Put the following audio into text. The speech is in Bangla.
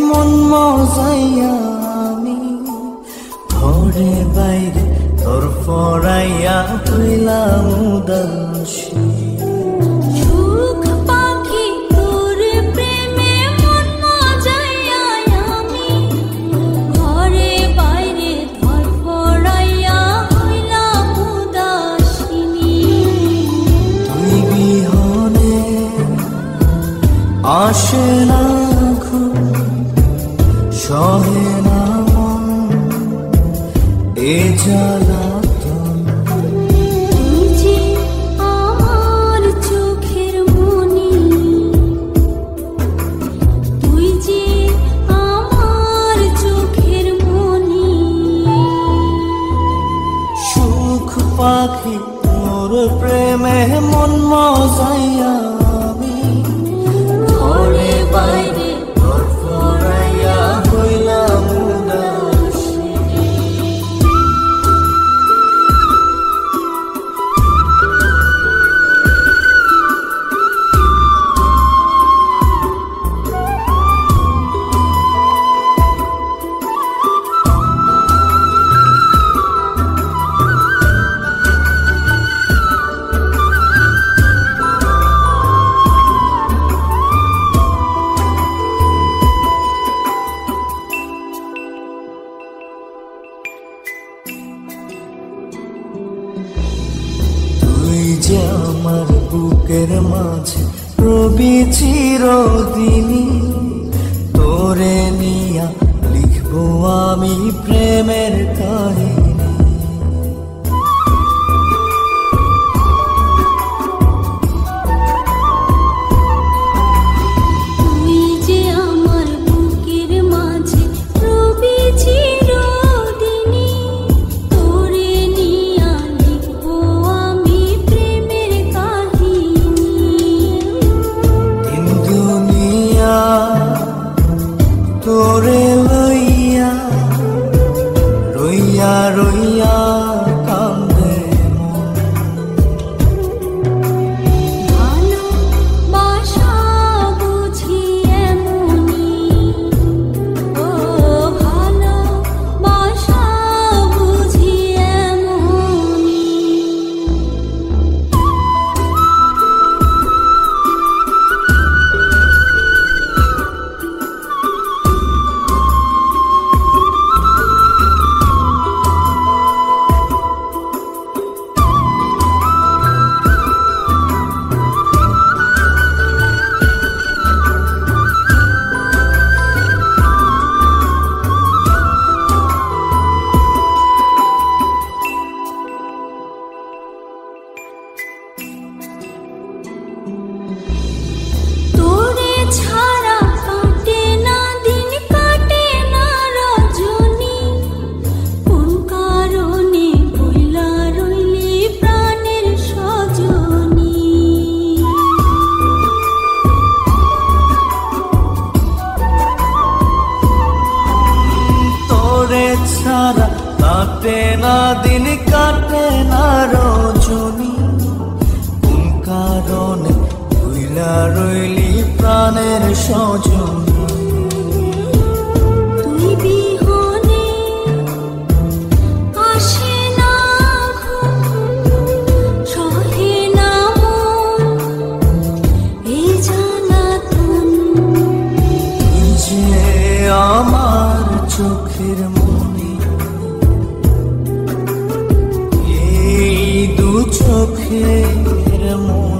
মন মজাইয়া আমি ঘরে বাইরে তোর পড়াইয়া হইলাম উদাসী। সুখ পাখি তোর প্রেমে মন মজাইয়া আমি ঘরে বাইরে তোর পড়াইয়া হইলাম উদাসিনী। তুই বিহনে আসে না ঘুম, সহে না মন এ জ্বালাতন। তুই যে আমার চোখের মনি, তুই যে আমার চোখের মনি। সুখ পাখি তোর প্রেমে মন মজাইয়া আমি ঘরে বাইরে তোর পড়াইয়া হইলাম উদাসী। তুই যে আমার বুকের মাঝে রবি চিরদিনই, তোরে নিয়া লিখবো আমি প্রেমের কাহিনী। তুই যে আমার বুকের মাঝে রবি চিরদিনই, তোরে নিয়া লিখবো আমি প্রেমের কাহিনী। দিন দুনিয়া তোরে লইয়া রইয়া রইয়া কান্দে মন। ভালোবাসা বুঝি এমনি, ও ভালোবাসা বুঝি এমনি। তোরে ছাড়া কাটে না দিন, কাটে না রজনী। কোন কারণে ভুইলা রইলি প্রাণের সজনী। তোরে ছাড়া কাটে না দিন, কাটে না রজনী। কোন কারণে ভুইলা রইলি প্রাণের সজনী। তুই বিহনে আসে না ঘুম, সহে না মন এই জ্বালাতন। তুই যে আমার চোখের মনি, এই দু চোখের মনি।